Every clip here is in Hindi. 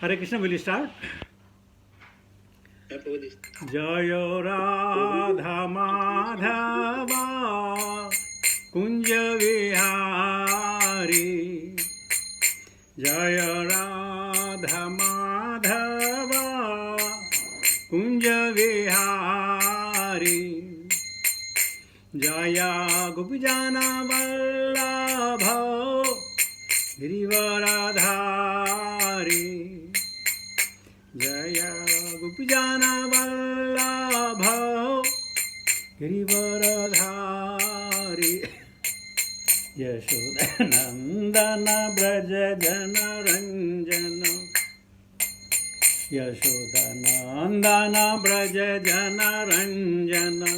Hare Krishna, will you start? Jaya Radha Madhava Kunja Vihari Jaya Radha Madhava Kunja Vihari Jaya Gopijana Vallabha Girivaradhari Jaya Gopijana Vallabha Girivaradhari Yashodanandana Braja Jana Ranjana Yashodanandana Braja Jana Ranjana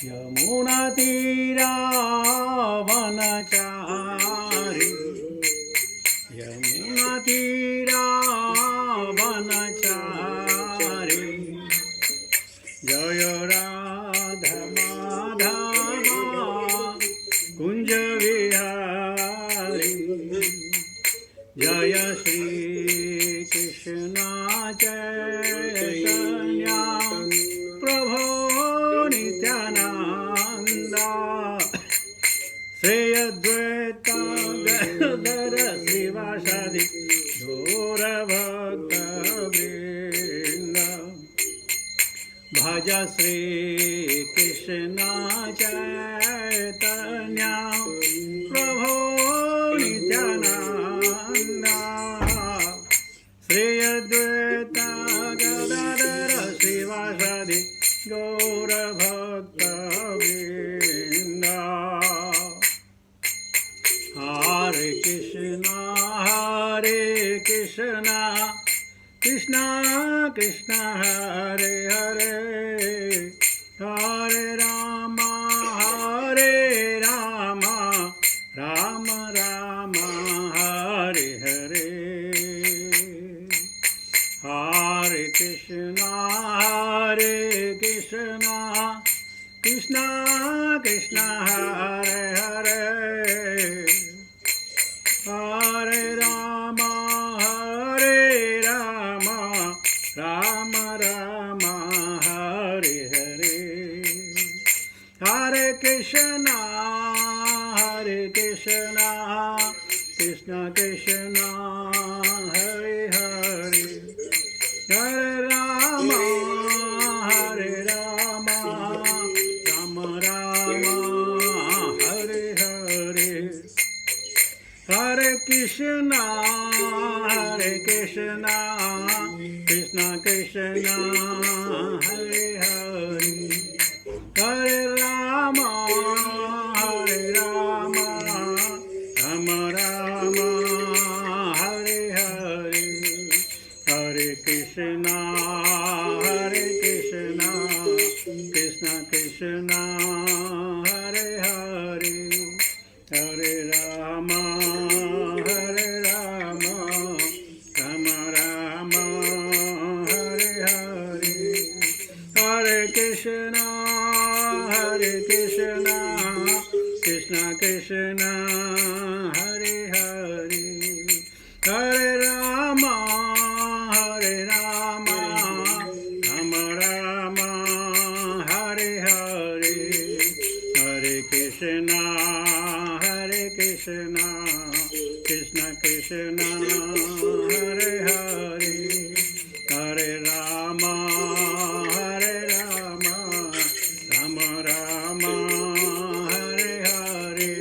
Yamuna Tira Vanachari Yamuna Tira Vanachari Jaya Radha Madhava Kunja Vihari Jaya Shri Krishna Chaitanya Prabhu Nityananda Sri Advaita Gadadhara Srivasadi Gaura Bhakta Vrinda Bhaja Sri Krishna Chaitanya Prabhu Nityananda Sri Advaita Gadadhara Srivasadi Gaura Bhakta Vrinda Hare Krishna Krishna Krishna Hare Hare Hare Rama Rama Rama Hare Hare Hare Krishna Krishna Krishna Hare Hare Hare Rama Rama Rama Hare Hare Hare Krishna Krishna Krishna Hare Hare Hare Rama Rama Rama Hare Hare Hare Krishna Krishna Krishna Hare Hare Hare Rama Rama Rama Hare Hare Hare Krishna Krishna Krishna Hare Hare Hare Rama Rama Rama Hare Hare Hare Krishna Krishna Krishna Hare Hare Hare Rama Rama Rama Hare Hare Hare Krishna Krishna Krishna Hare Hare Hare Rama Rama Rama Hare Hare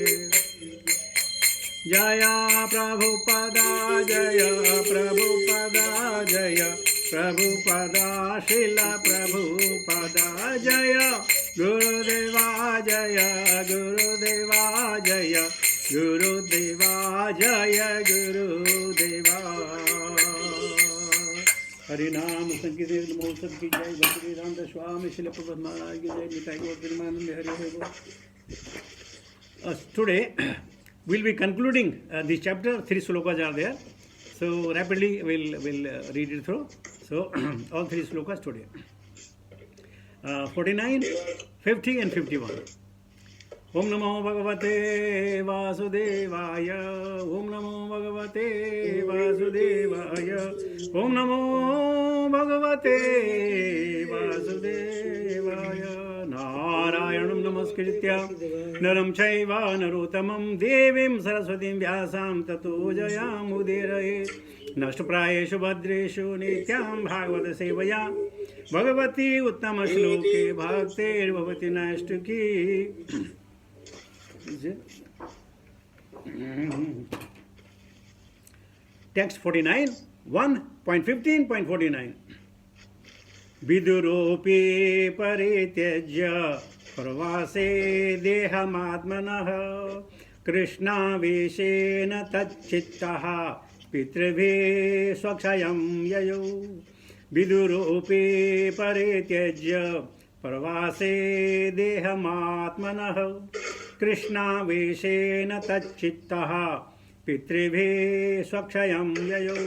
Jaya Prabhupada Jaya Prabhupada Jaya Prabhupada Srila Prabhupada Jaya Gurudeva Jaya Gurudeva Jaya Gurudeva Jaya Gurudeva Harinam Sankirtan Mohotsav ki jai Bhakti Vedanta Swami Srila Prabhupada Maharaj ki jai Nitai Gaur Premanande Hare Hare. Today we'll be concluding this chapter. 3 slokas are there. So rapidly we'll read it through. So all 3 slokas today. 49, 50 and 51. ओम नमो भगवते वासुदेवाय। ओम नमो भगवते वासुदेवाय। ओम नमो भगवते वासुदेवाय। नारायणं नमस्कृत्य नरं चैव नरोत्तमं देवीं सरस्वतीं व्यासां ततो जयामुदीरये। नष्टप्रायेषु भद्रेषु नित्यां भागवत सेवया भगवती उत्तम श्लोके भक्तिर्भवति नैष्ठिकी। Text 49, 1.15.49. विदुरोऽपि परित्यज्य प्रवासे देहमात्मनः कृष्णावेशेन तच्चित्तः पितृभिः स्वक्षयं ययौ। विदुरोऽपि परित्यज्य प्रवासे देहमात्मनः कृष्णावेशेन तच्चित्तः पितृभिः स्वक्षयं ययौ।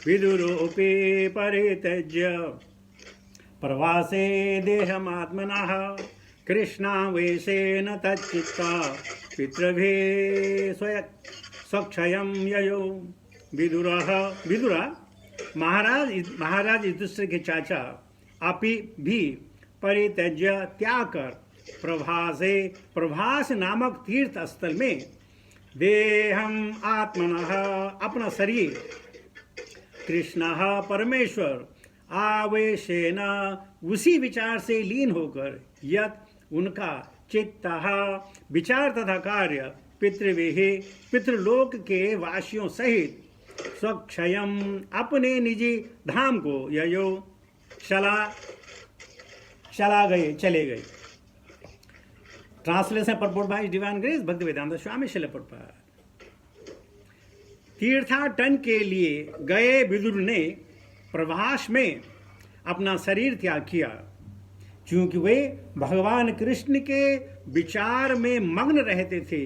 विदुरोऽपि परित्यज्य प्रवासे देहमात्मनः कृष्णावेशेन तच्चित्तः पितृभिः स्वक्षयं ययौ। विदुरा महाराज युधिष्ठिर के चाचा अपि भी परित्यज्य त्याग कर प्रभास नामक तीर्थ स्थल में देहम आत्मनः अपना शरीर कृष्णः परमेश्वर आवेशेन उसी विचार से लीन होकर यत उनका चित्तः विचार तथा कार्य पितृलोक के वासियों सहित स्वक्षयम अपने निजी धाम को ययो चले गए। Translation purport by divine grace Bhaktivedanta Swami Srila Prabhupada. तीर्थाटन के लिए गए विदुर ने प्रवास में अपना शरीर त्याग किया, क्योंकि वे भगवान कृष्ण के विचार में मग्न रहते थे।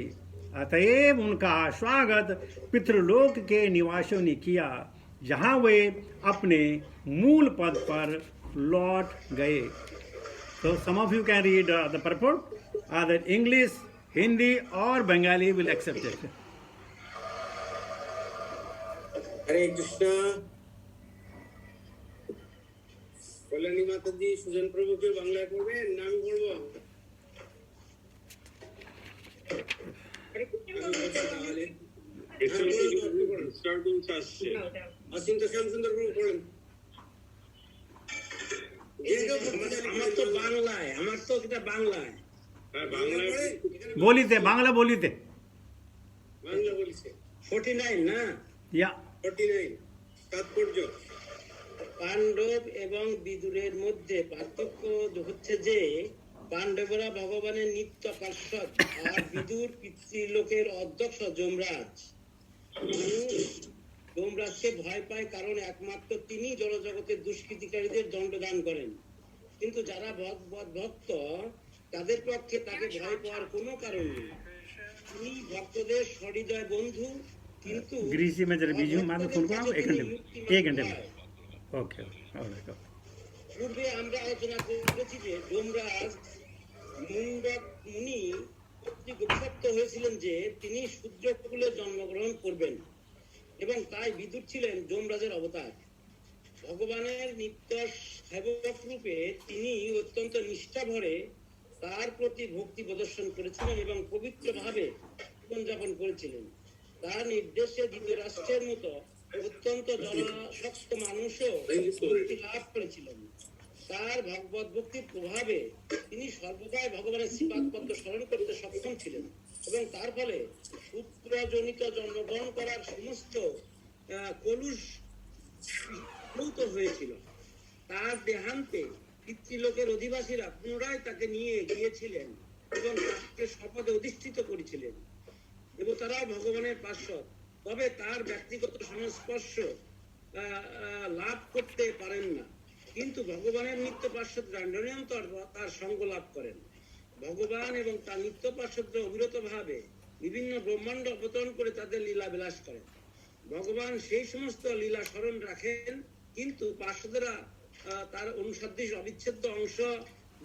अतएव उनका स्वागत पितृलोक के निवासियों ने किया, जहां वे अपने मूल पद पर लौट गए। So some of you can read the purport. Either English, Hindi or Bengali will accept it. हरे कृष्णा। कल्याणी माता जी सुजन प्रभु के बांग्ला पढ़बे नाम बोलबो। असिंत श्याम सुंदर प्रभु पढ़ेन। আমার তো বাংলায়, আমার তো এটা বাংলায়। হ্যাঁ বাংলায় বলিতে বাংলা বলিতে বাংলা বলিছে 49 না या 49 তাৎপর্য। পাণ্ডব এবং বিদুরের মধ্যে পার্থক্য হচ্ছে যে পাণ্ডবরা ভগবানের নিত্য পার্ষদ আর বিদুর পিতৃলোকের অধ্যক্ষ যমরাজ। যমরাজকে ভয় পায় কারণ একমাত্র তিনি জড়জগতের দুষ্কৃতিকারীদের দণ্ডদান করেন, কিন্তু যারা ভক্ত তাদের পক্ষে তাকে ভয় পাওয়ার কোনো কারণ নেই। তিনি ভক্তদের সহৃদয় বন্ধু, কিন্তু ग्रीसी में जरा बीजू मान फोन को एक घंटे में ओके। পূর্বে আমরা আলোচনা করেছি যে যমরাজ মুন্ডক মুনি কর্তৃক অভিশপ্ত হয়েছিলেন যে তিনি শূদ্র কুলে জন্মগ্রহণ করবেন, এবং তাই বিদুর ছিলেন যমরাজের অবতার। ভগবানের নিত্য সেবক রূপে তিনি অত্যন্ত নিষ্ঠা ভরে তার প্রতি ভক্তি প্রদর্শন করেছিলেন এবং পবিত্রভাবে জীবনযাপন করেছিলেন। তার নির্দেশে ধৃতরাষ্ট্রের মতো অত্যন্ত জনশক্ত মানুষও মুক্তি লাভ করেছিলেন। তার ভগবত ভক্তির প্রভাবে তিনি সর্বদাই ভগবানের শ্রীপাদ পদ্ম স্মরণ করতে সক্ষম ছিলেন, এবং তার ফলে পুত্রজনিত জন্মগ্রহণ করার সমস্ত কলুষ হয়েছিল। তার দেহান্তে পিতৃলোকের অধিবাসীরা পুনরায় তাকে নিয়ে গিয়েছিলেন এবং তাকে শপথে অধিষ্ঠিত করেছিলেন, এবং তারাও ভগবানের পার্শ্বদ। তবে তার ব্যক্তিগত সংস্পর্শ লাভ করতে পারেন না, কিন্তু ভগবানের নিত্য পার্শ্বদরা নিরন্তর তার সঙ্গ লাভ করেন। ভগবান এবং তার নিত্য পার্শ্বদরা অবিরতভাবে বিভিন্ন ব্রহ্মাণ্ড অবতরণ করে তাদের লীলা বিলাস করেন। ভগবান সেই সমস্ত লীলা স্মরণ রাখেন, কিন্তু পার্শ্বদরা তার অনুসাদৃশ অবিচ্ছেদ্য অংশ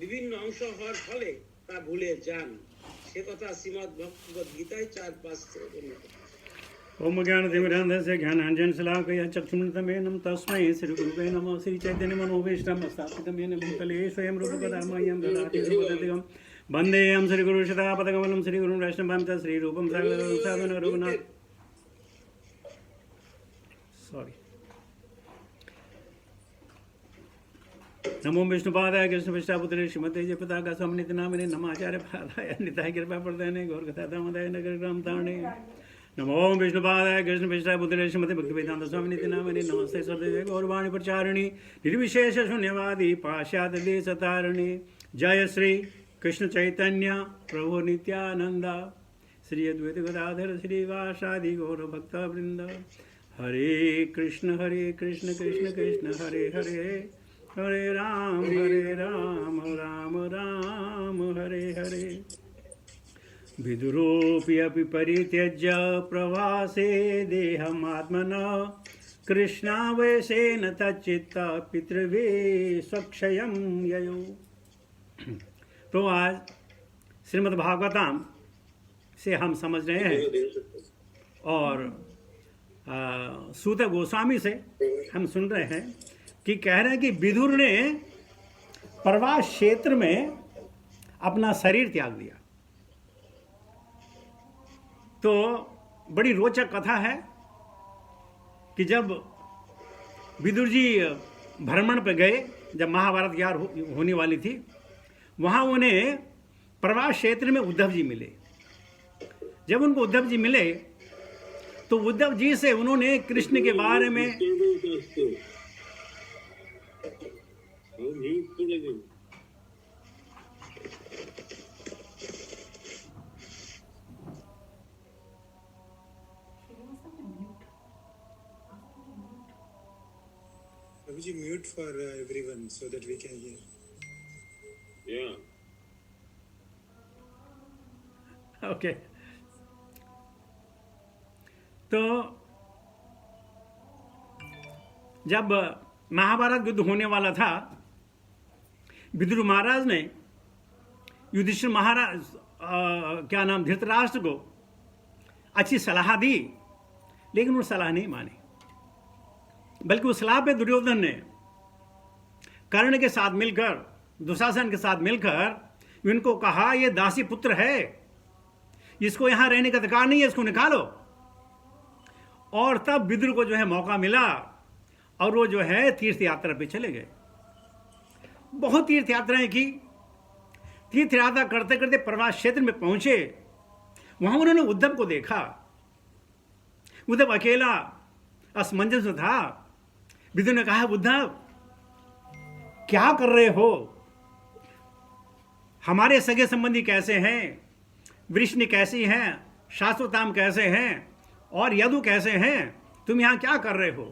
বিভিন্ন অংশ হওয়ার ফলে তা ভুলে যান। সে কথা শ্রীমদ্ ভগবদ গীতায় 4-5 से বর্ণিত। ओम ज्ञानतिमिरान्धस्य ज्ञानाञ्जनशलाकया चक्षुरुन्मिलितं तस्मै श्रीगुरुवे नमः। श्रीचैतन्यमनोभीष्टं स्थापितं येन भूतले स्वयं रूपकधर्मयं ददाति सुपदतिगं वन्देऽहं श्रीगुरुशतापदकमलं श्रीगुरुं वैष्णवं च श्रीरूपं साधनं रघुनाथ नमो विष्णुपादाय कृष्णपृष्ठापुत्रे श्रीमते जयपताका स्वामिनिति नामिने नमाचार्य पादाय निताय कृपा प्रदायने गौरकथा दामोदय नगर ग्राम तारणे नमो विष्णुपादाय कृष्णपृष्ठापुत्रे श्रीमते भक्तिवेदांत स्वामिनिति नामिने नमस्ते सर्वदेव गौरवाणी प्रचारिणी निर्विशेष शून्यवादी पाश्चात्य देश तारिणी जय श्री कृष्ण चैतन्य प्रभु नित्यानंद श्री अद्वैत गदाधर श्रीवासादि गौर भक्त वृंद हरे कृष्ण कृष्ण कृष्ण हरे हरे हरे राम राम राम हरे हरे विदुरोऽपि परित्यज्य प्रवासे देहमात्मनः कृष्णावेशेन तच्चित्त पितृवे स्वक्षयं ययो। तो आज श्रीमद् भागवतम से हम समझ रहे हैं और सूत गोस्वामी से हम सुन रहे हैं कि कह रहे हैं कि विदुर ने प्रवास क्षेत्र में अपना शरीर त्याग दिया। तो बड़ी रोचक कथा है कि जब विदुर जी भ्रमण पे गए, जब महाभारत यार होने वाली थी, वहाँ उन्हें प्रवास क्षेत्र में उद्धव जी मिले। जब उनको उद्धव जी मिले तो उद्धव जी से उन्होंने कृष्ण के बारे में Abhiji, mute for everyone so that we can hear. Yeah. Okay तो जब महाभारत युद्ध होने वाला था, विदुर महाराज ने युधिष्ठिर महाराज क्या नाम धृतराष्ट्र को अच्छी सलाह दी, लेकिन वो सलाह नहीं मानी। बल्कि उस सलाह पे दुर्योधन ने कर्ण के साथ मिलकर, दुशासन के साथ मिलकर इनको कहा, ये दासी पुत्र है, इसको यहां रहने का अधिकार नहीं है, इसको निकालो। और तब विदुर को जो है मौका मिला और वो जो है तीर्थ यात्रा पे चले गए। बहुत तीर्थ यात्राएं की। तीर्थ यात्रा करते करते प्रवास क्षेत्र में पहुंचे। वहां उन्होंने उद्धव को देखा। उद्धव अकेला असमंजस में था। विदुर ने कहा, उद्धव क्या कर रहे हो? हमारे सगे संबंधी कैसे हैं? वृष्णि कैसी हैं? शाश्वताम कैसे हैं? और यदु कैसे हैं? तुम यहां क्या कर रहे हो?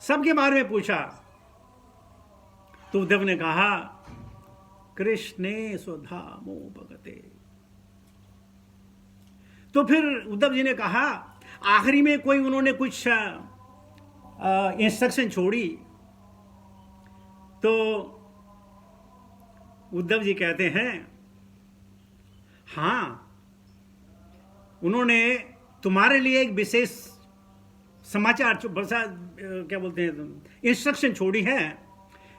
सबके बारे में पूछा। तो उद्धव ने कहा, कृष्णे स्वधामोपगते। तो फिर उद्धव जी ने कहा, आखिरी में कोई उन्होंने कुछ इंस्ट्रक्शन छोड़ी। तो उद्धव जी कहते हैं, हां, उन्होंने तुम्हारे लिए एक विशेष समाचार क्या बोलते हैं, इंस्ट्रक्शन छोड़ी है,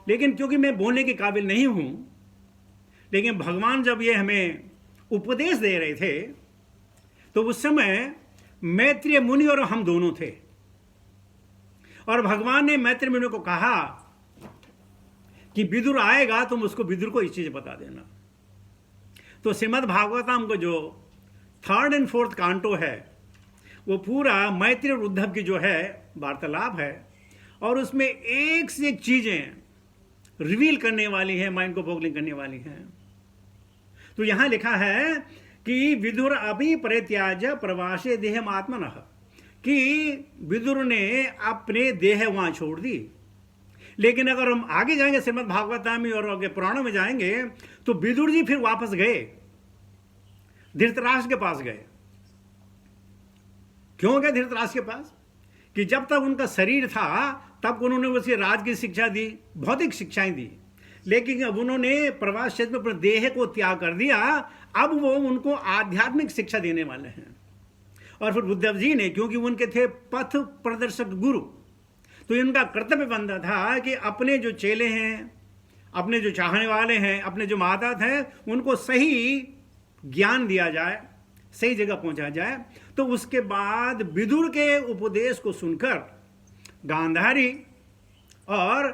लेकिन क्योंकि मैं बोलने के काबिल नहीं हूं, लेकिन भगवान जब ये हमें उपदेश दे रहे थे तो उस समय मैत्रेय मुनि और हम दोनों थे। और भगवान ने मैत्रेय मुनि को कहा कि विदुर आएगा, तुम उसको विदुर को इस चीज बता देना। तो श्रीमद् भागवतम को जो 3rd and 4th कांटो है, वो पूरा मैत्रेय और उद्धव की जो है वार्तालाप है, और उसमें एक से एक चीजें रिवील करने वाली है, माइंड को बोगलिंग करने वाली हैं। तो यहां लिखा है कि विदुर अभी परित्याज्य प्रवासे देहम आत्मनः, कि विदुर ने अपने देह वहां छोड़ दी। लेकिन अगर हम आगे जाएंगे श्रीमद् भागवतम में और आगे पुराणों में जाएंगे तो विदुर जी फिर वापस गए, धृतराष्ट्र के पास गए। क्यों गए धृतराष्ट्र के पास? कि जब तक उनका शरीर था तब उन्होंने उसे राज की शिक्षा दी, भौतिक शिक्षाएं दी। लेकिन अब उन्होंने प्रवास क्षेत्र में अपने देह को त्याग कर दिया, अब वो उनको आध्यात्मिक शिक्षा देने वाले हैं। और फिर बुद्धदेव जी ने, क्योंकि उनके थे पथ प्रदर्शक गुरु, तो इनका कर्तव्य बनता था कि अपने जो चेले हैं, अपने जो चाहने वाले हैं, अपने जो माता हैं, उनको सही ज्ञान दिया जाए, सही जगह पहुंचाया जाए। तो उसके बाद विदुर के उपदेश को सुनकर गांधारी और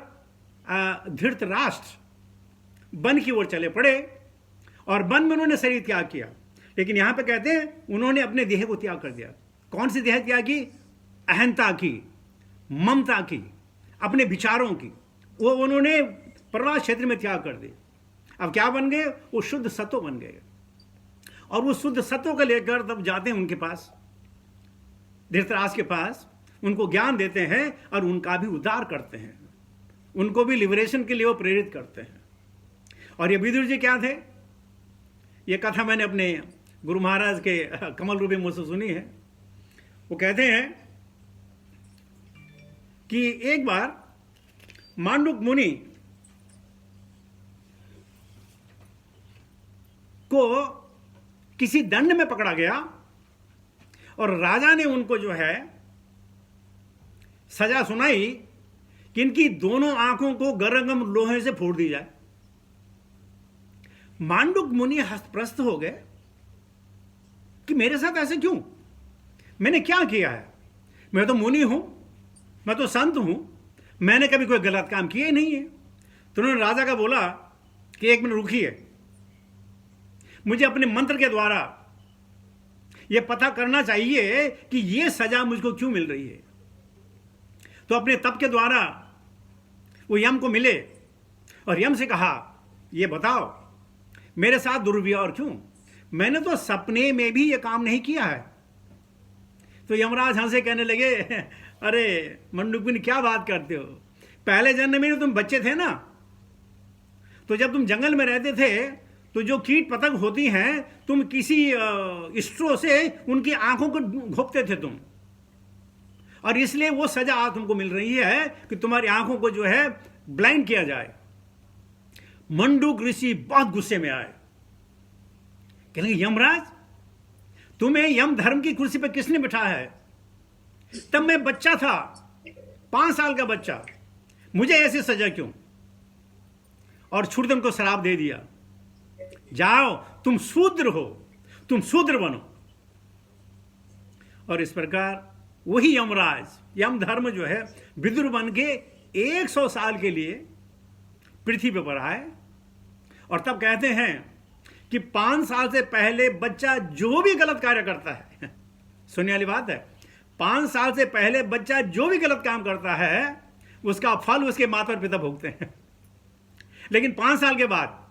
धृतराष्ट्र वन की ओर चले पड़े और वन में उन्होंने शरीर त्याग किया। लेकिन यहां पे कहते हैं उन्होंने अपने देह को त्याग कर दिया। कौन सी देह त्याग की? अहंता की, ममता की, अपने विचारों की, वो उन्होंने प्रवास क्षेत्र में त्याग कर दी। अब क्या बन गए? वो शुद्ध सत्व बन गए। और वो शुद्ध सत्व को लेकर तब जाते हैं उनके पास, धृतराष्ट्र के पास, उनको ज्ञान देते हैं और उनका भी उद्धार करते हैं, उनको भी लिबरेशन के लिए वो प्रेरित करते हैं। और ये विदुर जी क्या थे? ये कथा मैंने अपने गुरु महाराज के कमल रूपी मुंह से सुनी है। वो कहते हैं कि एक बार मांडुक मुनि को किसी दंड में पकड़ा गया और राजा ने उनको जो है सजा सुनाई कि इनकी दोनों आंखों को गरम लोहे से फोड़ दी जाए। मांडुक मुनि हतप्रस्त हो गए कि मेरे साथ ऐसे क्यों? मैंने क्या किया है? मैं तो मुनि हूं, मैं तो संत हूं, मैंने कभी कोई गलत काम किया ही नहीं है। तो उन्होंने राजा का बोला कि एक मिनट रुकिए, मुझे अपने मंत्र के द्वारा यह पता करना चाहिए कि यह सजा मुझको क्यों मिल रही है। तो अपने तप के द्वारा वो यम को मिले और यम से कहा, यह बताओ मेरे साथ दुर्व्यवहार क्यों? मैंने तो सपने में भी यह काम नहीं किया है। तो यमराज हंसे, कहने लगे, अरे मंडुक मुनि क्या बात करते हो? पहले जन्म में तुम बच्चे थे ना, तो जब तुम जंगल में रहते थे तो जो कीट पतंग होती हैं, तुम किसी स्ट्रो से उनकी आंखों को घोंपते थे तुम, और इसलिए वो सजा आज तुमको मिल रही है कि तुम्हारी आंखों को जो है ब्लाइंड किया जाए। मंडूक ऋषि बहुत गुस्से में आए, कहने लगे, यमराज तुम्हें यम धर्म की कुर्सी पर किसने बिठाया है? तब मैं बच्चा था, 5 साल का बच्चा, मुझे ऐसी सजा क्यों? और छुड़दन को श्राप दे दिया, जाओ तुम शूद्र हो, तुम शूद्र बनो। और इस प्रकार वही यमराज, यम धर्म जो है विदुर बन के 100 साल के लिए पृथ्वी पर आए। और तब कहते हैं कि 5 साल से पहले बच्चा जो भी गलत कार्य करता है, सुनने वाली बात है, 5 साल से पहले बच्चा जो भी गलत काम करता है उसका फल उसके माता और पिता भोगते हैं। लेकिन 5 साल के बाद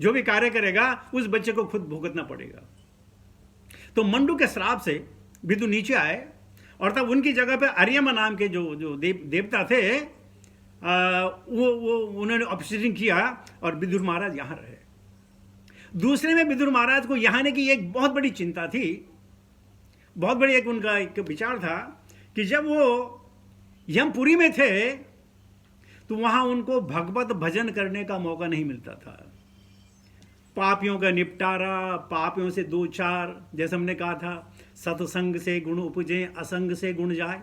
जो भी कार्य करेगा उस बच्चे को खुद भुगतना पड़ेगा। तो मंडू के श्राप से विदुर नीचे आए और तब उनकी जगह पे अर्यमा नाम के जो देवता थे, वो उन्होंने ऑफिसरिंग किया और विदुर महाराज यहां रहे। दूसरे में विदुर महाराज को यहाँ आने की एक बहुत बड़ी चिंता थी, बहुत बड़ी एक उनका एक विचार था कि जब वो यमपुरी में थे तो वहां उनको भगवत भजन करने का मौका नहीं मिलता था। पापियों का निपटारा, पापियों से 2-4, जैसे हमने कहा था, सत्संग से गुण उपजे, असंग से गुण जाए।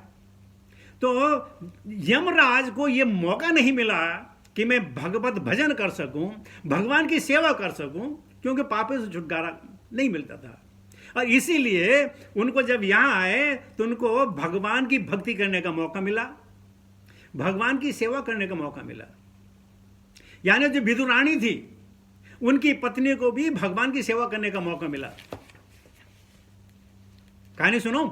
तो यमराज को यह मौका नहीं मिला कि मैं भगवत भजन कर सकूं, भगवान की सेवा कर सकूं, क्योंकि पापों से छुटकारा नहीं मिलता था। और इसीलिए उनको जब यहां आए तो उनको भगवान की भक्ति करने का मौका मिला, भगवान की सेवा करने का मौका मिला। यानी जो विदुरानी थी उनकी पत्नी को भी भगवान की सेवा करने का मौका मिला। कहानी सुनो।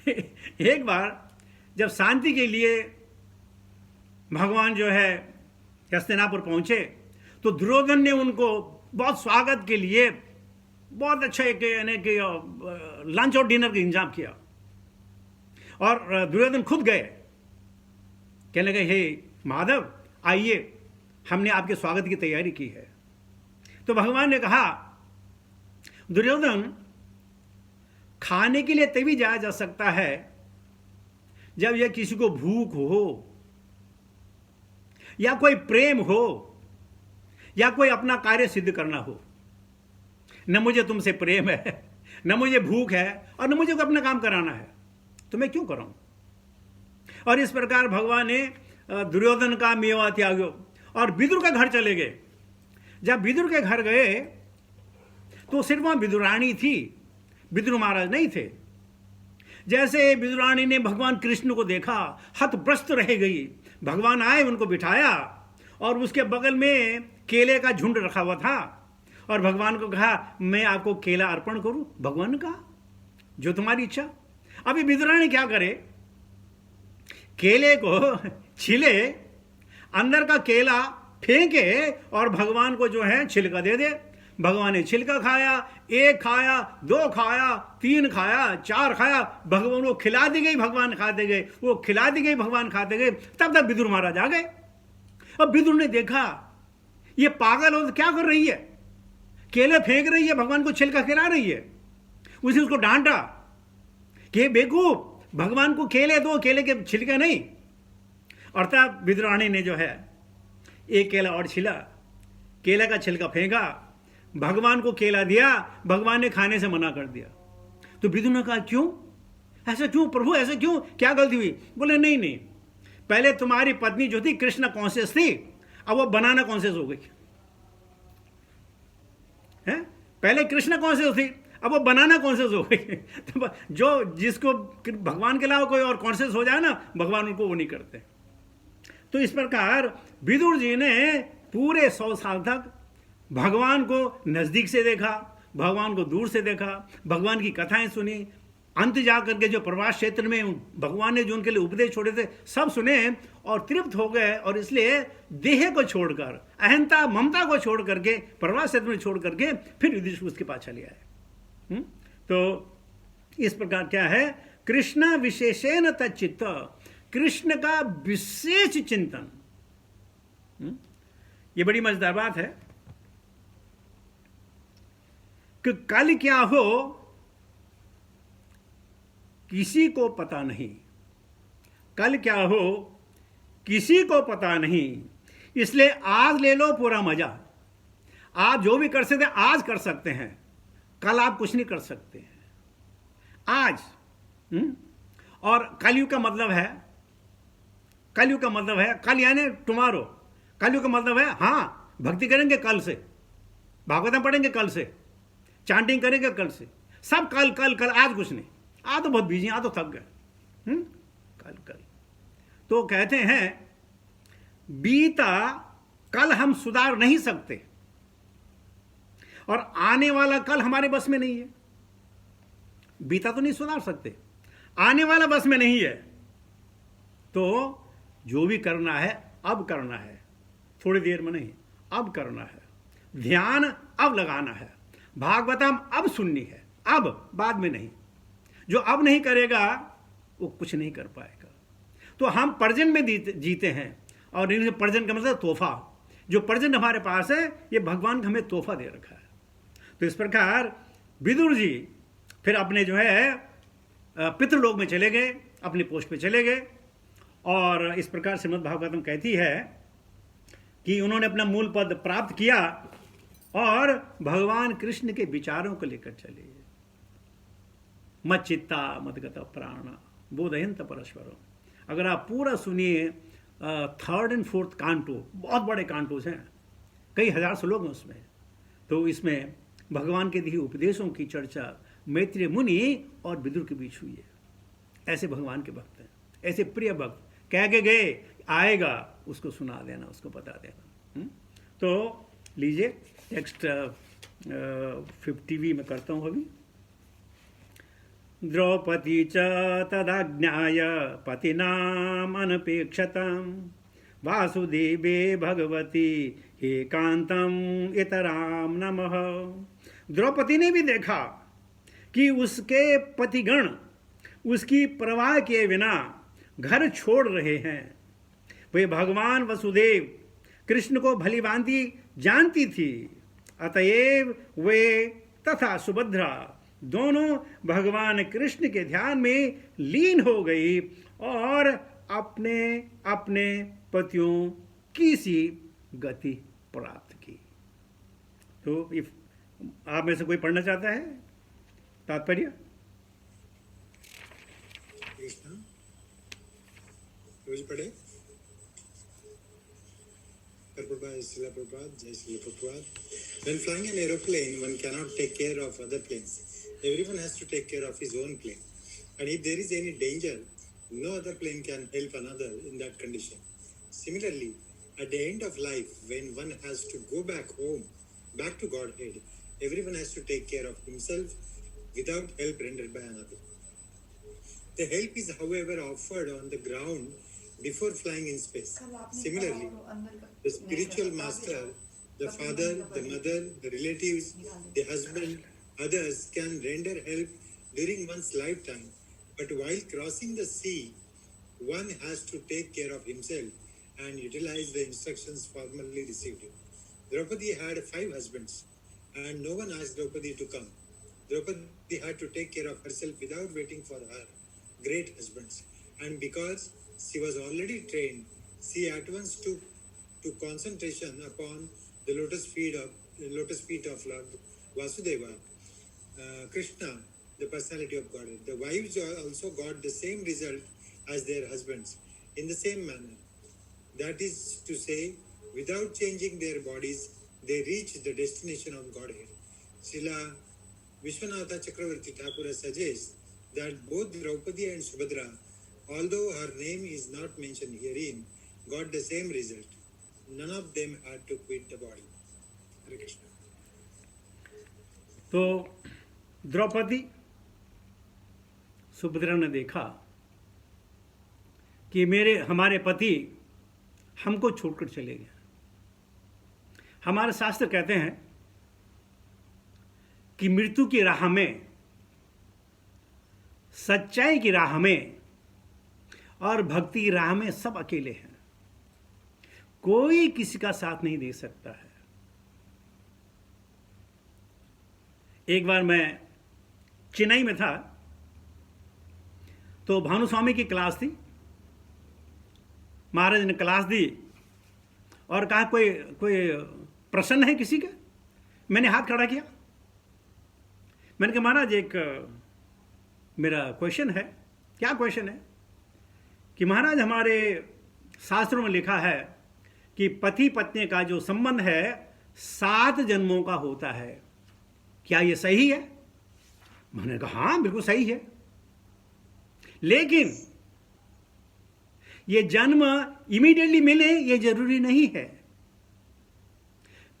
एक बार जब शांति के लिए भगवान जो है हस्तिनापुर पहुंचे तो दुर्योधन ने उनको बहुत स्वागत के लिए बहुत अच्छा एक लंच और डिनर का इंतजाम किया। और दुर्योधन खुद गए, कहने लगे, हे माधव आइए, हमने आपके स्वागत की तैयारी की है। तो भगवान ने कहा, दुर्योधन खाने के लिए तभी जाया जा सकता है जब यह किसी को भूख हो, या कोई प्रेम हो, या कोई अपना कार्य सिद्ध करना हो। न मुझे तुमसे प्रेम है, न मुझे भूख है, और न मुझे कोई अपना काम कराना है, तो मैं क्यों कराऊं? और इस प्रकार भगवान ने दुर्योधन का मेवा त्यागो और विदुर का घर चले गए। जब विदुर के घर गए तो सिर्फ वहां विदुरानी थी, विदुर महाराज नहीं थे। जैसे विदुरानी ने भगवान कृष्ण को देखा, हतप्रस्त रह गई। भगवान आए, उनको बिठाया और उसके बगल में केले का झुंड रखा हुआ था, और भगवान को कहा मैं आपको केला अर्पण करूं। भगवान ने कहा जो तुम्हारी इच्छा। अभी विदुरानी क्या करे, केले को छिले, अंदर का केला फेंके और भगवान को जो है छिलका दे दे। भगवान ने छिलका खाया, एक खाया, दो खाया, तीन खाया, चार खाया, भगवान को खिला दी गई, भगवान खाते गए, वो खिला दी गई, भगवान खाते गए। तब तक विदुर महाराज आ गए। अब विदुर ने देखा ये पागल हो तो क्या कर रही है, केले फेंक रही है, भगवान को छिलका खिला रही है। उसने उसको डांटा कि बेवकूफ, भगवान को केले दो, केले के छिलके नहीं। और तब विदुरानी ने जो है एक केला और छिला, केला का छिलका फेंका, भगवान को केला दिया, भगवान ने खाने से मना कर दिया। तो विदुर ने कहा क्यों, ऐसा क्यों प्रभु, ऐसा क्यों, क्या गलती हुई? बोले नहीं नहीं, पहले तुम्हारी पत्नी जो थी कृष्ण कॉन्शियस थी, अब वो बनाना कॉन्शियस हो गई है। पहले कृष्ण कॉन्शियस थी, अब वो बनाना कॉन्शियस हो गई। तो जो जिसको भगवान के अलावा कोई और कॉन्शियस हो जाए ना, भगवान उनको वो नहीं करते। तो इस प्रकार विदुर जी ने पूरे 100 साल तक भगवान को नजदीक से देखा, भगवान को दूर से देखा, भगवान की कथाएं सुनी। अंत जाकर के जो प्रवास क्षेत्र में भगवान ने जो उनके लिए उपदेश छोड़े थे सब सुने और तृप्त हो गए, और इसलिए देह को छोड़कर, अहंता ममता को छोड़ करके, प्रवास क्षेत्र में छोड़ करके फिर युधिष्ठिर उसके पास चले आए। तो इस प्रकार क्या है, कृष्ण विशेषेण तच्चित्त, कृष्ण का विशेष चिंतन। ये बड़ी मजेदार बात है कि कल क्या हो किसी को पता नहीं, कल क्या हो किसी को पता नहीं, इसलिए आज ले लो पूरा मजा। आप जो भी कर सकते हैं आज कर सकते हैं, कल आप कुछ नहीं कर सकते हैं। आज और कलयुग का मतलब है, कलयुग का मतलब है कल यानी टुमारो। कलयुग का मतलब है हाँ भक्ति करेंगे कल से, भागवतम पढ़ेंगे कल से, चांटिंग करेंगे कल से, सब कल कल कल, आज कुछ नहीं। आज तो बहुत बिजी, आज तो थक गए। कल कल तो कहते हैं बीता कल हम सुधार नहीं सकते, और आने वाला कल हमारे बस में नहीं है। बीता तो नहीं सुधार सकते, आने वाला बस में नहीं है। तो जो भी करना है अब करना है, थोड़ी देर में नहीं, अब करना है। ध्यान अब लगाना है, भागवतम अब सुननी है, अब, बाद में नहीं। जो अब नहीं करेगा वो कुछ नहीं कर पाएगा। तो हम प्रेजेंट में जीते हैं, और इनसे प्रेजेंट का मतलब तोहफा। जो प्रेजेंट हमारे पास है ये भगवान का हमें तोहफा दे रखा है। तो इस प्रकार विदुर जी फिर अपने जो है पितृलोक में चले गए, अपने पोस्ट पे चले गए। और इस प्रकार श्रीमद् भागवतम कहती है कि उन्होंने अपना मूल पद प्राप्त किया और भगवान कृष्ण के विचारों को लेकर चले। मच्चित्ता मदगत प्राण बोधयंत परस्परम। अगर आप पूरा सुनिए 3rd and 4th कांटो, बहुत बड़े कांटोस हैं, कई हजार श्लोक हैं उसमें। तो इसमें भगवान के दिए उपदेशों की चर्चा मैत्रेय मुनि और विदुर के बीच हुई है। ऐसे भगवान के भक्त हैं, ऐसे प्रिय भक्त। कह के गए आएगा, उसको सुना देना, उसको बता देना। तो लीजिए नेक्स्ट 50V में करता हूँ अभी। द्रौपदी च तदाज्ञाय पतिनाम अनपेक्षतां वासुदेवे भगवती एकांतम इतराम नमः। द्रौपदी ने भी देखा कि उसके पतिगण उसकी परवाह किए बिना घर छोड़ रहे हैं। वे भगवान वसुदेव कृष्ण को भली भांति जानती थी, अतएव वे तथा सुभद्रा दोनों भगवान कृष्ण के ध्यान में लीन हो गई और अपने अपने पतियों की सी गति प्राप्त की। तो इफ आप में से कोई पढ़ना चाहता है तात्पर्य? कृष्णा रोज पढ़े। Prabhupada, Srila Prabhupada, Jai Srila Prabhupada. When flying an aeroplane, one cannot take care of other planes. Everyone has to take care of his own plane. And if there is any danger, no other plane can help another in that condition. Similarly, at the end of life, when one has to go back home, back to Godhead, everyone has to take care of himself without help rendered by another. The help is, however, offered on the ground before flying in space. Similarly, the spiritual master, the father, the mother, the relatives, the husband, others can render help during one's lifetime. But while crossing the sea, one has to take care of himself and utilize the instructions formerly received. Draupadi had 5 husbands, and no one asked Draupadi to come. Draupadi had to take care of herself without waiting for her great husbands. And because she was already trained, she at once took to concentration upon the lotus feet of Lord Vasudeva, Krishna, the personality of Godhead. The wives also got the same result as their husbands in the same manner. That is to say, without changing their bodies, they reached the destination of Godhead. Srila Vishwanatha Chakravarti Thakura suggests that both Draupadi and Subhadra, although her name is not mentioned herein, got the same result. None of them had to quit the body. Hare Krishna. तो द्रौपदी सुभद्रा ने देखा कि हमारे पति हमको छोड़कर चले गए। हमारे शास्त्र कहते हैं कि मृत्यु की राह में, सच्चाई की राह में और भक्ति की राह में सब अकेले हैं। कोई किसी का साथ नहीं दे सकता है। एक बार मैं चेन्नई में था, तो भानुस्वामी की क्लास थी। महाराज ने क्लास दी और कहा कोई प्रश्न है किसी का? मैंने हाथ खड़ा किया। मैंने कहा महाराज एक मेरा क्वेश्चन है। क्या क्वेश्चन है? कि महाराज हमारे शास्त्रों में लिखा है कि पति पत्नी का जो संबंध है 7 जन्मों का होता है, क्या ये सही है? मैंने कहा हाँ बिल्कुल सही है, लेकिन ये जन्म इमीडिएटली मिले ये जरूरी नहीं है।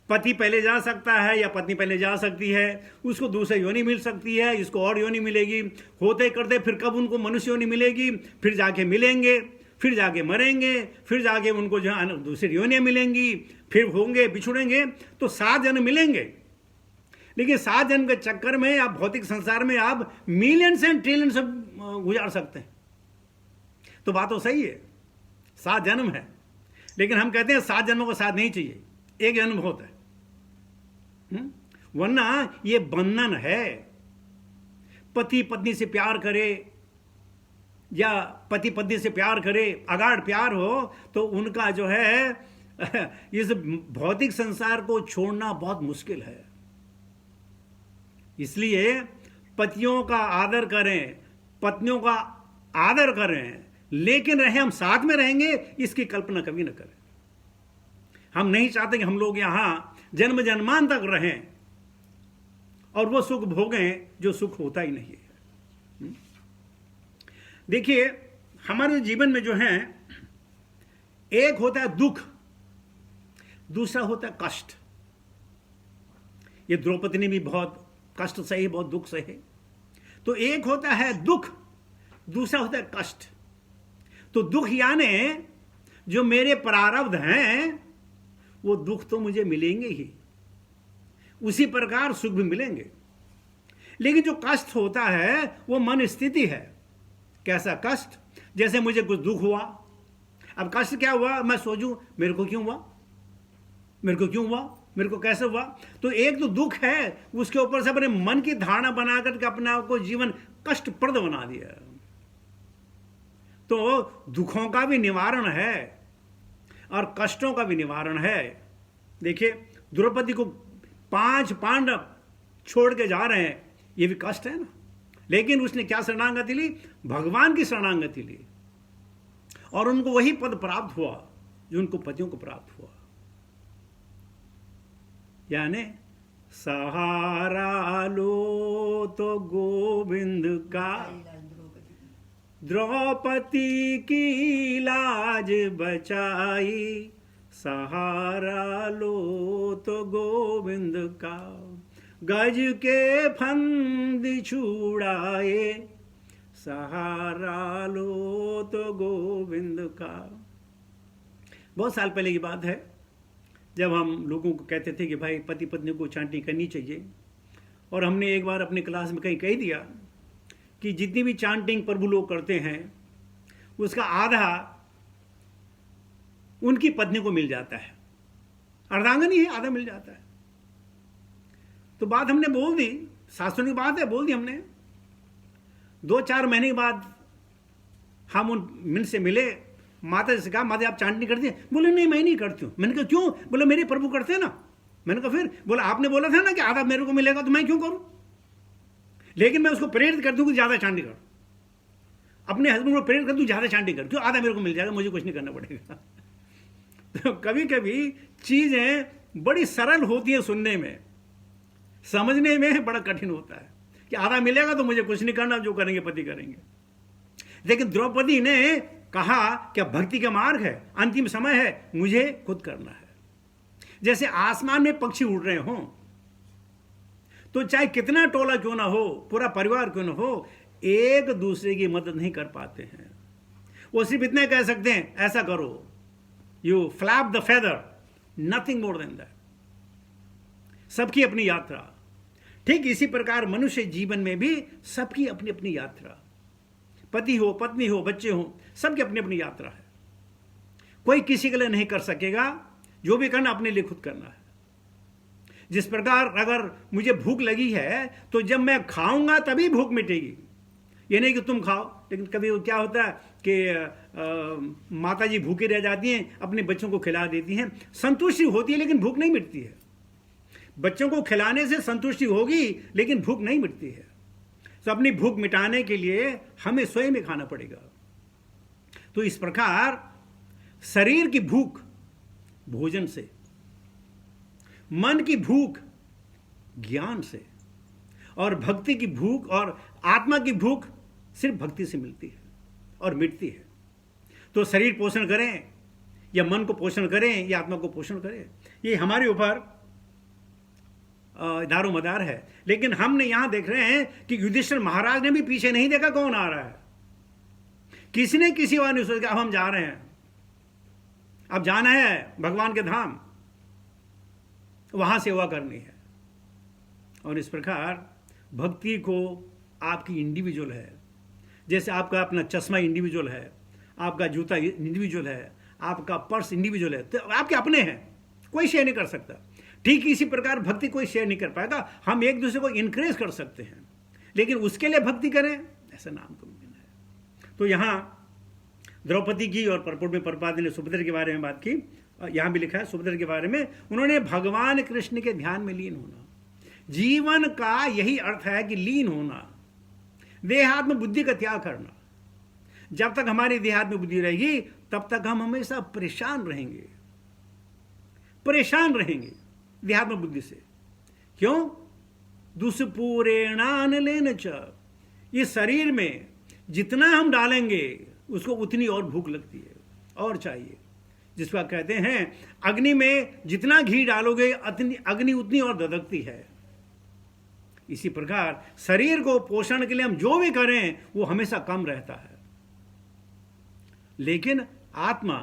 पति पहले जा सकता है या पत्नी पहले जा सकती है, उसको दूसरी योनि मिल सकती है, इसको और योनि मिलेगी, होते करते फिर कब उनको मनुष्य योनि मिलेगी, फिर जाके मिलेंगे, फिर जाके मरेंगे, फिर जाके उनको जो दूसरी योनियाँ मिलेंगी, फिर होंगे बिछुड़ेंगे, तो 7 जन्म मिलेंगे। लेकिन 7 जन्म के चक्कर में आप भौतिक संसार में आप मिलियंस एंड ट्रिलियंस गुजार सकते हैं। तो बात तो सही है, 7 जन्म है, लेकिन हम कहते हैं 7 जन्मों को साथ नहीं चाहिए, 1 जन्म होता है। वरना ये बंधन है। पति पत्नी से प्यार करे या पति पत्नी से प्यार करे, अगाढ़ प्यार हो, तो उनका जो है इस भौतिक संसार को छोड़ना बहुत मुश्किल है। इसलिए पतियों का आदर करें, पत्नियों का आदर करें, लेकिन रहे हम साथ में रहेंगे इसकी कल्पना कभी न करें। हम नहीं चाहते कि हम लोग यहां जन्म जन्मान तक रहें और वो सुख भोगें जो सुख होता ही नहीं है। देखिए हमारे जीवन में जो है, एक होता है दुख, दूसरा होता है कष्ट। ये द्रौपदी ने भी बहुत कष्ट सहे, बहुत दुख सहे। तो एक होता है दुख, दूसरा होता है कष्ट। तो दुख यानी जो मेरे प्रारब्ध हैं वो दुख तो मुझे मिलेंगे ही, उसी प्रकार सुख भी मिलेंगे। लेकिन जो कष्ट होता है वो मन स्थिति है। कैसा कष्ट? जैसे मुझे कुछ दुख हुआ, अब कष्ट क्या हुआ, मैं सोचूं मेरे को क्यों हुआ, मेरे को क्यों हुआ, मेरे को कैसे हुआ। तो एक तो दुख है, उसके ऊपर से अपने मन की धारणा बना करके अपने आप को जीवन कष्टप्रद बना दिया। तो दुखों का भी निवारण है। और कष्टों का भी निवारण है। देखिए, द्रौपदी को 5 पांडव छोड़ के जा रहे हैं, ये भी कष्ट है ना, लेकिन उसने क्या शरणागति ली? भगवान की शरणागति ली, और उनको वही पद प्राप्त हुआ जो उनको पतियों को प्राप्त हुआ। यानी सहारा लो तो गोविंद का, द्रौपदी की लाज बचाई, सहारा लो तो गोविंद का, गज के फंद छुड़ाए, सहारा लो तो गोविंद का। बहुत साल पहले की बात है, जब हम लोगों को कहते थे कि भाई पति पत्नी को चांटिंग करनी चाहिए, और हमने एक बार अपने क्लास में कहीं कह दिया कि जितनी भी चांटिंग प्रभु लोग करते हैं उसका आधा उनकी पत्नी को मिल जाता है, अर्धांगिनी है, आधा मिल जाता है। तो बात हमने बोल दी, शास्त्रों की बात है, बोल दी हमने। 2-4 महीने के बाद हम उन मिन से मिले, माता जी से कहा, माता आप चांटिंग करती हैं? बोले नहीं, मैं नहीं करती हूँ। मैंने कहा क्यों? बोले मेरे प्रभु करते हैं ना। मैंने कहा फिर? बोला आपने बोला था ना कि आधा मेरे को मिलेगा, तो मैं क्यों करूँ? लेकिन मैं उसको प्रेरित करती हूँ कि ज़्यादा चांटिंग कर, अपने हस्बैंड को प्रेरित करती हूँ ज़्यादा चांटिंग कर, क्यों? आधा मेरे को मिल जाएगा, मुझे कुछ नहीं करना पड़ेगा। तो कभी कभी चीज़ें बड़ी सरल होती हैं सुनने में, समझने में बड़ा कठिन होता है कि आधा मिलेगा तो मुझे कुछ नहीं करना, जो करेंगे पति करेंगे। लेकिन द्रौपदी ने कहा कि भक्ति का मार्ग है, अंतिम समय है, मुझे खुद करना है। जैसे आसमान में पक्षी उड़ रहे हों, तो चाहे कितना टोला क्यों ना हो, पूरा परिवार क्यों ना हो, एक दूसरे की मदद नहीं कर पाते हैं। वो सिर्फ इतने कह सकते हैं ऐसा करो, you flap the feather, nothing more than that. सबकी अपनी यात्रा। ठीक इसी प्रकार मनुष्य जीवन में भी सबकी अपनी अपनी यात्रा, पति हो, पत्नी हो, बच्चे हो, सबकी अपनी अपनी यात्रा है। कोई किसी के लिए नहीं कर सकेगा, जो भी करना अपने लिए खुद करना है। जिस प्रकार अगर मुझे भूख लगी है तो जब मैं खाऊंगा तभी भूख मिटेगी, ये नहीं कि तुम खाओ। लेकिन कभी क्या होता है कि माता जी भूखी रह जाती हैं, अपने बच्चों को खिला देती हैं, संतुष्टि होती है लेकिन भूख नहीं मिटती है। बच्चों को खिलाने से संतुष्टि होगी लेकिन भूख नहीं मिटती है। तो अपनी भूख मिटाने के लिए हमें स्वयं ही खाना पड़ेगा। तो इस प्रकार शरीर की भूख भोजन से, मन की भूख ज्ञान से, और भक्ति की भूख और आत्मा की भूख सिर्फ भक्ति से मिलती है और मिटती है। तो शरीर पोषण करें या मन को पोषण करें या आत्मा को पोषण करें, ये हमारे ऊपर दारो मदार है। लेकिन हमने यहां देख रहे हैं कि युधिष्ठिर महाराज ने भी पीछे नहीं देखा कौन आ रहा है। किसी ने किसी बार नहीं सोचा अब हम जा रहे हैं, अब जाना है भगवान के धाम, वहां सेवा करनी है। और इस प्रकार भक्ति को आपकी इंडिविजुअल है। जैसे आपका अपना चश्मा इंडिविजुअल है, आपका जूता इंडिविजुअल है, आपका पर्स इंडिविजुअल है, तो आपके अपने हैं, कोई शेयर नहीं कर सकता। ठीक इसी प्रकार भक्ति कोई शेयर नहीं कर पाएगा। हम एक दूसरे को इनकरेज कर सकते हैं, लेकिन उसके लिए भक्ति करें ऐसा नाम तो मुमकिन है। तो यहाँ द्रौपदी की और परपुर में प्रभुपाद ने सुभद्रा के बारे में बात की। यहाँ भी लिखा है सुभद्रा के बारे में, उन्होंने भगवान कृष्ण के ध्यान में लीन होना। जीवन का यही अर्थ है कि लीन होना, देहात्म बुद्धि का त्याग करना। जब तक हमारी देहात्म बुद्धि रहेगी तब तक हम हमेशा परेशान रहेंगे, परेशान रहेंगे देहात्म बुद्धि से। क्यों? दुष्पूरेणान लेन च, इस शरीर में जितना हम डालेंगे उसको उतनी और भूख लगती है और चाहिए। जिसका कहते हैं अग्नि में जितना घी डालोगे अग्नि उतनी और धधकती है। इसी प्रकार शरीर को पोषण के लिए हम जो भी करें वो हमेशा कम रहता है। लेकिन आत्मा,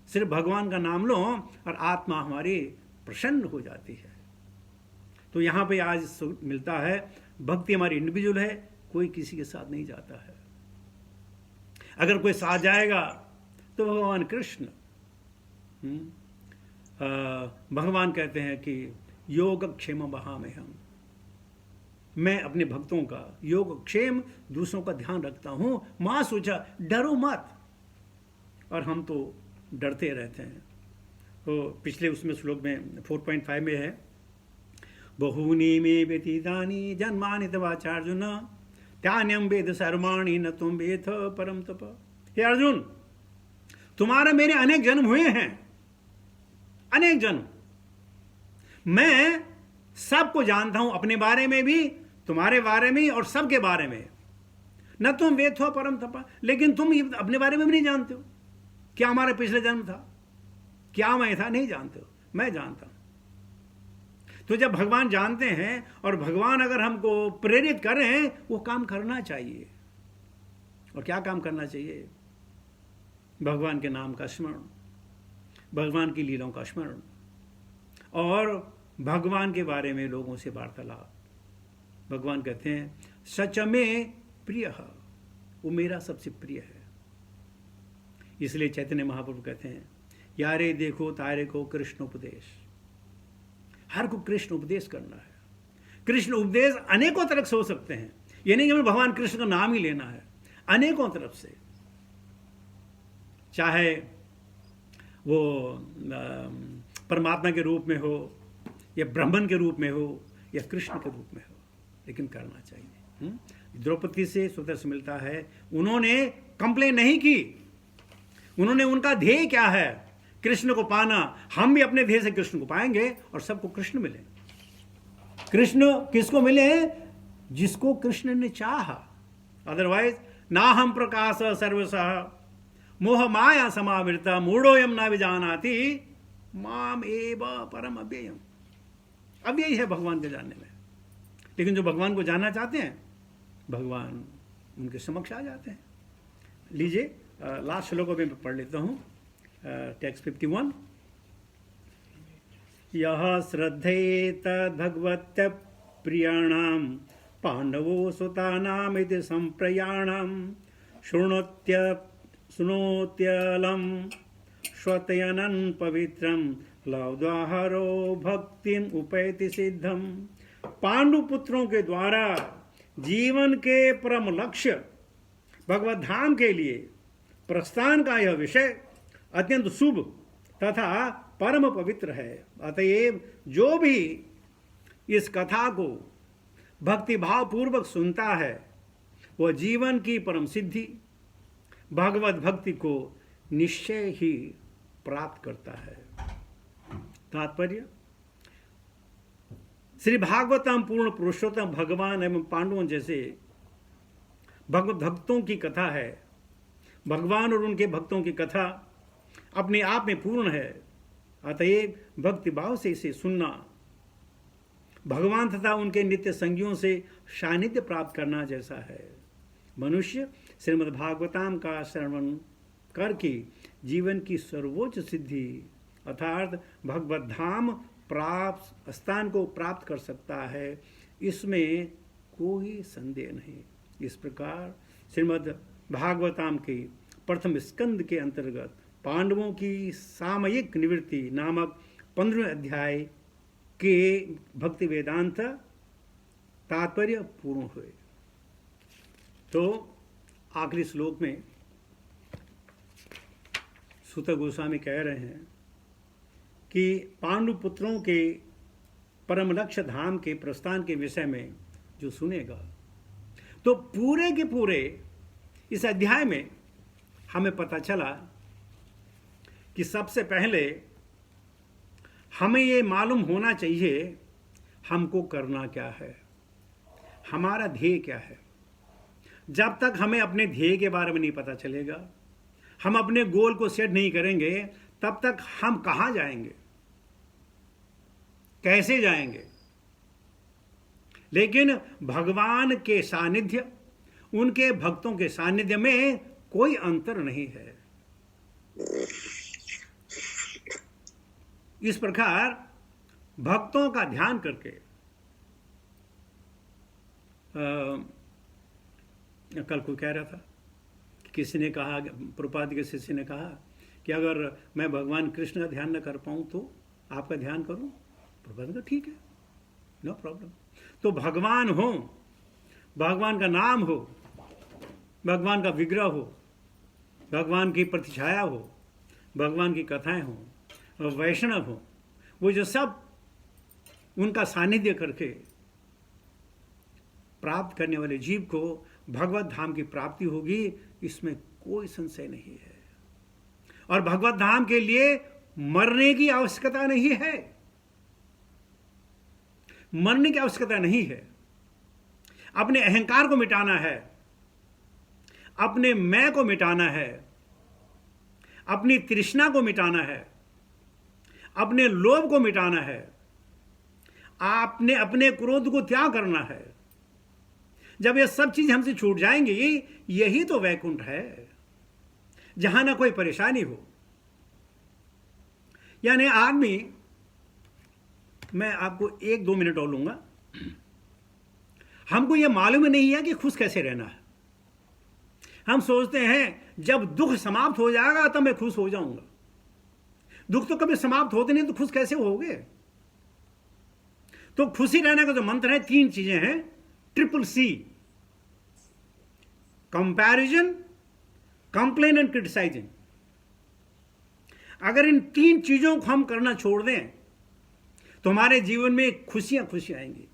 सिर्फ भगवान का नाम लो और आत्मा हमारी प्रसन्न हो जाती है। तो यहां पे आज मिलता है भक्ति हमारी इंडिविजुअल है, कोई किसी के साथ नहीं जाता है। अगर कोई साथ जाएगा तो भगवान कृष्ण, भगवान कहते हैं कि योग क्षेम बहा में हम, मैं अपने भक्तों का योग क्षेम दूसरों का ध्यान रखता हूं। मां सोचा डरो मत, और हम तो डरते रहते हैं। तो पिछले उसमें श्लोक में 4.5 में है, बहूनि मे व्यतीतानि जन्मानि तवाचार्जुन त्यान्यम वेद सर्वाणि न तुम वेद परम तप। हे अर्जुन, तुम्हारे मेरे अनेक जन्म हुए हैं, अनेक जन्म। मैं सबको जानता हूं, अपने बारे में भी, तुम्हारे बारे में और सबके बारे में। न तुम वेद हो परम तप, लेकिन तुम अपने बारे में भी नहीं जानते हो। क्या हमारा पिछले जन्म था, क्या मैं था, नहीं जानते हो, मैं जानता हूं। तो जब भगवान जानते हैं और भगवान अगर हमको प्रेरित करें, वो काम करना चाहिए। और क्या काम करना चाहिए? भगवान के नाम का स्मरण, भगवान की लीलाओं का स्मरण और भगवान के बारे में लोगों से वार्तालाप। भगवान कहते हैं सच में प्रिय, वो मेरा सबसे प्रिय है। इसलिए चैतन्य महाप्रभु कहते हैं, यारे देखो तारे को कृष्ण उपदेश। हर को कृष्ण उपदेश करना है। कृष्ण उपदेश अनेकों तरफ से हो सकते हैं, ये नहीं कि हमें भगवान कृष्ण का नाम ही लेना है, अनेकों तरफ से। चाहे वो परमात्मा के रूप में हो, या ब्राह्मण के रूप में हो, या कृष्ण के रूप में हो, लेकिन करना चाहिए। द्रौपदी से स्वतः से मिलता है, उन्होंने कंप्लेन नहीं की। उन्होंने, उनका ध्येय क्या है? कृष्ण को पाना। हम भी अपने ध्येय से कृष्ण को पाएंगे और सबको कृष्ण मिले। कृष्ण किसको मिले? जिसको कृष्ण ने चाहा। अदरवाइज ना हम प्रकाश सर्वसः मोह माया समावृता मूढ़ोयम ना विजानाति माम एव परम अव्ययम। अब यही है भगवान के जानने में। लेकिन जो भगवान को जानना चाहते हैं, भगवान उनके समक्ष आ जाते हैं। लीजिए लास्ट श्लोक में मैं पढ़ लेता हूँ, टेक्स्ट 51। यह श्रद्धेत भगवत्य प्रियाणां पांडवो सुतानाम इति संप्रयाणां शृणोत्यलं श्वतयनन् पवित्रं लब्ध्वाहरो भक्तिं उपैति सिद्धम। पांडु पुत्रों के द्वारा जीवन के परम लक्ष्य भगवत धाम के लिए प्रस्थान का यह विषय अत्यंत शुभ तथा परम पवित्र है। अतएव जो भी इस कथा को भक्ति भाव पूर्वक सुनता है, वह जीवन की परम सिद्धि भगवत भक्ति को निश्चय ही प्राप्त करता है। तात्पर्य, श्री भागवतम पूर्ण पुरुषोत्तम भगवान एवं पांडवों जैसे भगवत भक्तों की कथा है। भगवान और उनके भक्तों की कथा अपने आप में पूर्ण है। अतएव भक्ति भाव से इसे सुनना, भगवान तथा उनके नित्य संगियों से सानिध्य प्राप्त करना जैसा है। मनुष्य श्रीमद् भागवतम का श्रवण करके जीवन की सर्वोच्च सिद्धि अर्थात भगवत धाम प्राप्त स्थान को प्राप्त कर सकता है, इसमें कोई संदेह नहीं। इस प्रकार श्रीमद् भागवतम के प्रथम स्कंद के अंतर्गत पांडवों की सामयिक निवृत्ति नामक 15वें अध्याय के भक्ति वेदांत तात्पर्य पूर्ण हुए। तो आखिरी श्लोक में सूत गोस्वामी कह रहे हैं कि पांडु पुत्रों के परम लक्ष्य धाम के प्रस्थान के विषय में जो सुनेगा, तो पूरे के पूरे इस अध्याय में हमें पता चला कि सबसे पहले हमें ये मालूम होना चाहिए हमको करना क्या है, हमारा ध्येय क्या है। जब तक हमें अपने ध्येय के बारे में नहीं पता चलेगा, हम अपने गोल को सेट नहीं करेंगे, तब तक हम कहां जाएंगे, कैसे जाएंगे। लेकिन भगवान के सानिध्य, उनके भक्तों के सानिध्य में कोई अंतर नहीं है। इस प्रकार भक्तों का ध्यान करके कल को कह रहा था, किसी ने कहा, प्रभुपाद के शिष्य ने कहा कि अगर मैं भगवान कृष्ण का ध्यान न कर पाऊं तो आपका ध्यान करूं। प्रभुपाद का ठीक है, नो प्रॉब्लम। तो भगवान हो, भगवान का नाम हो, भगवान का विग्रह हो, भगवान की प्रतिछाया हो, भगवान की कथाएं हो, वैष्णव हो, वो जो सब उनका सानिध्य करके प्राप्त करने वाले जीव को भगवत धाम की प्राप्ति होगी, इसमें कोई संशय नहीं है। और भगवत धाम के लिए मरने की आवश्यकता नहीं है, मरने की आवश्यकता नहीं है। अपने अहंकार को मिटाना है, अपने मैं को मिटाना है, अपनी तृष्णा को मिटाना है, अपने लोभ को मिटाना है, आपने अपने क्रोध को त्याग करना है। जब ये सब चीज हमसे छूट जाएंगी, यही तो वैकुंठ है, जहां ना कोई परेशानी हो। यानी आदमी, मैं आपको 1-2 मिनट और लूंगा, हमको यह मालूम नहीं है कि खुश कैसे रहना है। हम सोचते हैं जब दुख समाप्त हो जाएगा तब मैं खुश हो जाऊंगा। दुख तो कभी समाप्त होते नहीं, तो खुश कैसे होगे? तो खुशी रहने का जो मंत्र है, 3 चीजें हैं, triple C: comparison, complain and criticising. अगर इन 3 चीजों को हम करना छोड़ दें तो हमारे जीवन में खुशियां आएंगी।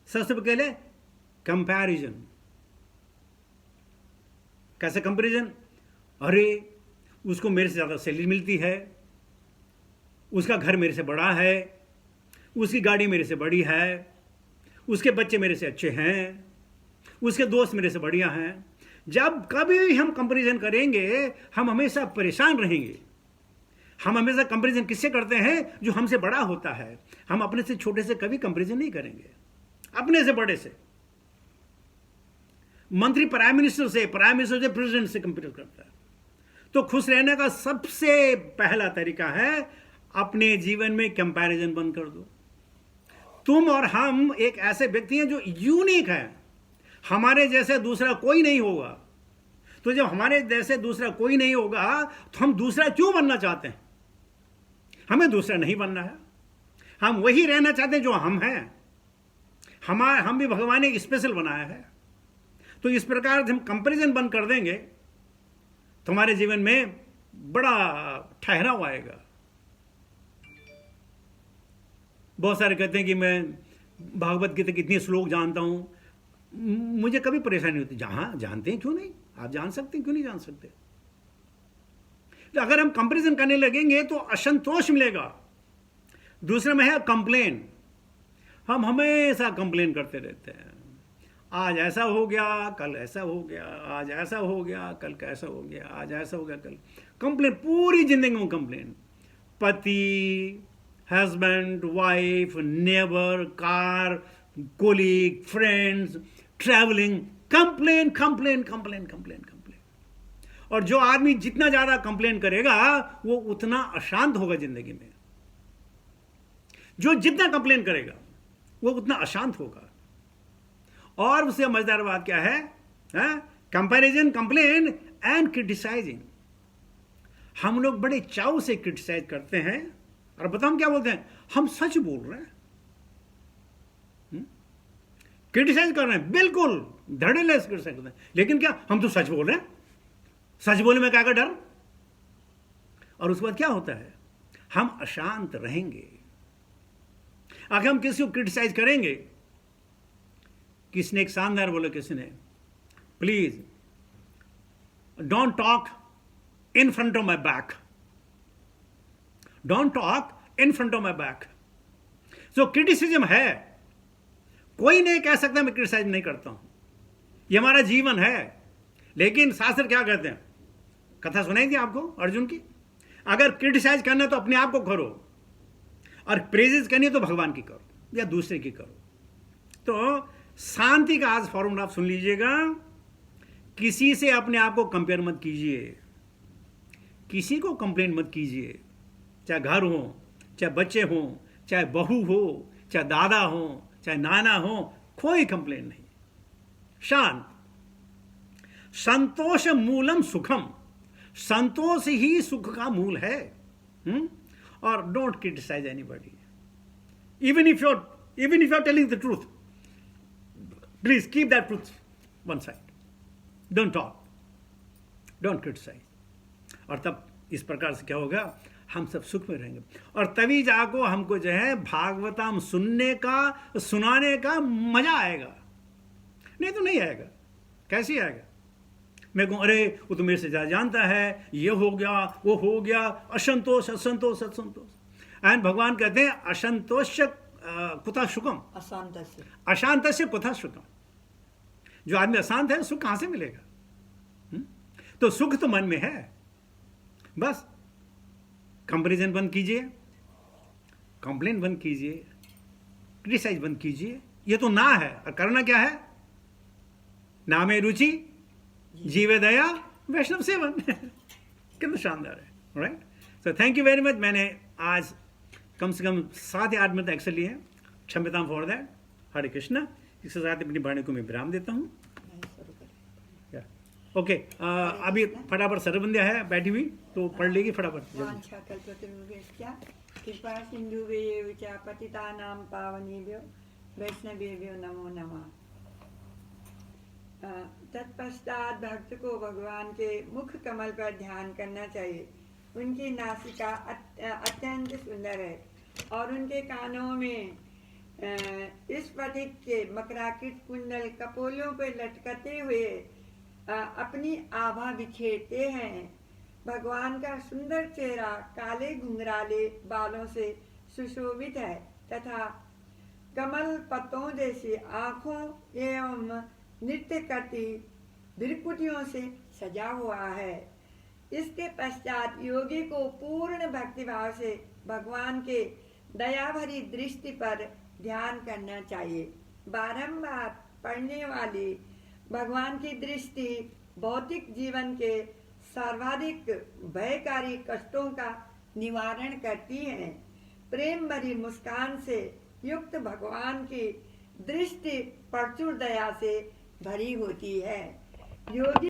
सबसे पहले कंपैरिजन। कैसे कंपैरिजन? अरे उसको मेरे से ज्यादा सैलरी मिलती है, उसका घर मेरे से बड़ा है, उसकी गाड़ी मेरे से बड़ी है, उसके बच्चे मेरे से अच्छे हैं, उसके दोस्त मेरे से बढ़िया हैं। जब कभी भी हम कंपैरिजन करेंगे, हम हमेशा परेशान रहेंगे। हम हमेशा कंपैरिजन किससे करते हैं? जो हमसे बड़ा होता है। हम अपने से छोटे से कभी कंपैरिजन नहीं करेंगे, अपने से बड़े से। मंत्री प्राइम मिनिस्टर से प्रेसिडेंट से कंपेयर करता है। तो खुश रहने का सबसे पहला तरीका है, अपने जीवन में कंपैरिजन बंद कर दो। तुम और हम एक ऐसे व्यक्ति हैं जो यूनिक है, हमारे जैसे दूसरा कोई नहीं होगा। तो जब हमारे जैसे दूसरा कोई नहीं होगा, तो हम दूसरा क्यों बनना चाहते हैं? हमें दूसरा नहीं बनना है, हम वही रहना चाहते हैं जो हम हैं। हम भी भगवान ने स्पेशल बनाया है। तो इस प्रकार से हम कंपैरिजन बंद कर देंगे तो हमारे जीवन में बड़ा ठहराव आएगा। बहुत सारे कहते हैं कि मैं भागवत गीता के इतने श्लोक जानता हूं, मुझे कभी परेशानी होती। जहां जानते हैं, क्यों नहीं? आप जान सकते हैं, क्यों नहीं जान सकते? तो अगर हम कंपैरिजन करने लगेंगे तो असंतोष मिलेगा। दूसरा में है कंप्लेन। हम हमेशा कंप्लेन करते रहते हैं, आज ऐसा हो गया, कल ऐसा हो गया, आज ऐसा हो गया, कल कैसा हो गया, आज ऐसा हो गया, कल। कंप्लेन, पूरी जिंदगी में कंप्लेन। पति, husband, wife, neighbour, car, colleague, friends, travelling, complain complain complain complain complain. और जो आदमी जितना ज्यादा कंप्लेन करेगा, वो उतना अशांत होगा जिंदगी में। जो जितना कंप्लेन करेगा, वो उतना अशांत होगा। और उससे मजेदार बात क्या है? Comparison, complain and criticising. हम लोग बड़े चाव से क्रिटिसाइज करते हैं, और बताओ हम क्या बोलते हैं? हम सच बोल रहे हैं, क्रिटिसाइज कर रहे हैं, बिल्कुल धड़ेलेस क्रिटिसाइज करते हैं। लेकिन क्या हम तो सच बोल रहे हैं? सच बोलने में क्या का डर? और उसके बाद क्या होता है? हम अशांत रहेंगे। अगर हम किसी को क्रिटिसाइज करेंगे, किसने एक शानदार बोला, किसी ने, please don't talk in front of my back, don't talk in front of my back. So criticism है, कोई नहीं कह सकता मैं क्रिटिसाइज नहीं करता हूं, ये हमारा जीवन है। लेकिन शास्त्र क्या कहते हैं? कथा सुनाई थी आपको अर्जुन की। अगर क्रिटिसाइज करना है तो अपने आप को करो, और प्रेजेस करनी है तो भगवान की करो या दूसरे की करो। तो शांति का आज फॉर्मूला आप सुन लीजिएगा। किसी से अपने आप को कंपेयर मत कीजिए, किसी को कंप्लेन मत कीजिए, चाहे घर हो, चाहे बच्चे हो, चाहे बहू हो, चाहे दादा हो, चाहे नाना हो, कोई कंप्लेन नहीं। शांत। संतोष मूलम सुखम, संतोष ही सुख का मूल है। और don't criticise anybody, even if you are telling the truth, please keep that truth one side, don't talk, don't criticise. और तब इस प्रकार से क्या होगा? हम सब सुख में रहेंगे। और तभी जाको हमको जो है भागवतम सुनाने का मजा आएगा, नहीं तो नहीं आएगा। कैसे आएगा? मैं कहूँ अरे वो तो मेरे से ज़्यादा जानता है, ये हो गया वो हो गया, असंतोष असंतोष असंतोष। एंड भगवान कहते हैं असंतोष कुतः सुखम, अशांत से कुतः सुखम। जो आदमी अशांत है सुख कहाँ से मिलेगा? तो सुख तो मन में है। बस कंपैरिजन बंद कीजिए, कंप्लेन बंद कीजिए, क्रिटिसाइज बंद कीजिए। ये तो ना है, और करना क्या है? ना में रुचि, जीवे दया, वैष्णव सेवन। कितना शानदार है, right? So thank you very much. मैंने आज कम से कम 7 या 8 मिनट एक्सेल लिए हैं, क्षमता फॉर दैट। हरे कृष्णा। इसके साथ अपनी वाणी को मैं विराम देता हूँ। ओके, अभी फटाफट सरबंध्या है बैठी हुई, तो पढ़ लेगी फटाफट। कृपा सिंधुभ्यो च पतितानां पावनेभ्यो वैष्णवेभ्यो नमो नमः। तत्पश्चात भक्त को भगवान के मुख कमल पर ध्यान करना चाहिए। उनकी नासिका अत्यंत सुंदर है और उनके कानों में स्फटिक के मकराकृत कुंडल कपोलों पर लटकते हुए अपनी आभा बिखेरते हैं। भगवान का सुंदर चेहरा काले घुंघराले बालों से सुशोभित है तथा कमल पत्तों जैसी आँखों एवं नृत्य करती भृकुटियों से सजा हुआ है। इसके पश्चात योगी को पूर्ण भक्तिभाव से भगवान के दया भरी दृष्टि पर ध्यान करना चाहिए। बारंबार पड़ने वाली भगवान की दृष्टि भौतिक जीवन के सर्वाधिक भयकारी कष्टों का निवारण करती है। प्रेम भरी मुस्कान से युक्त भगवान की दृष्टि प्रचुर दया से भरी होती है। योगी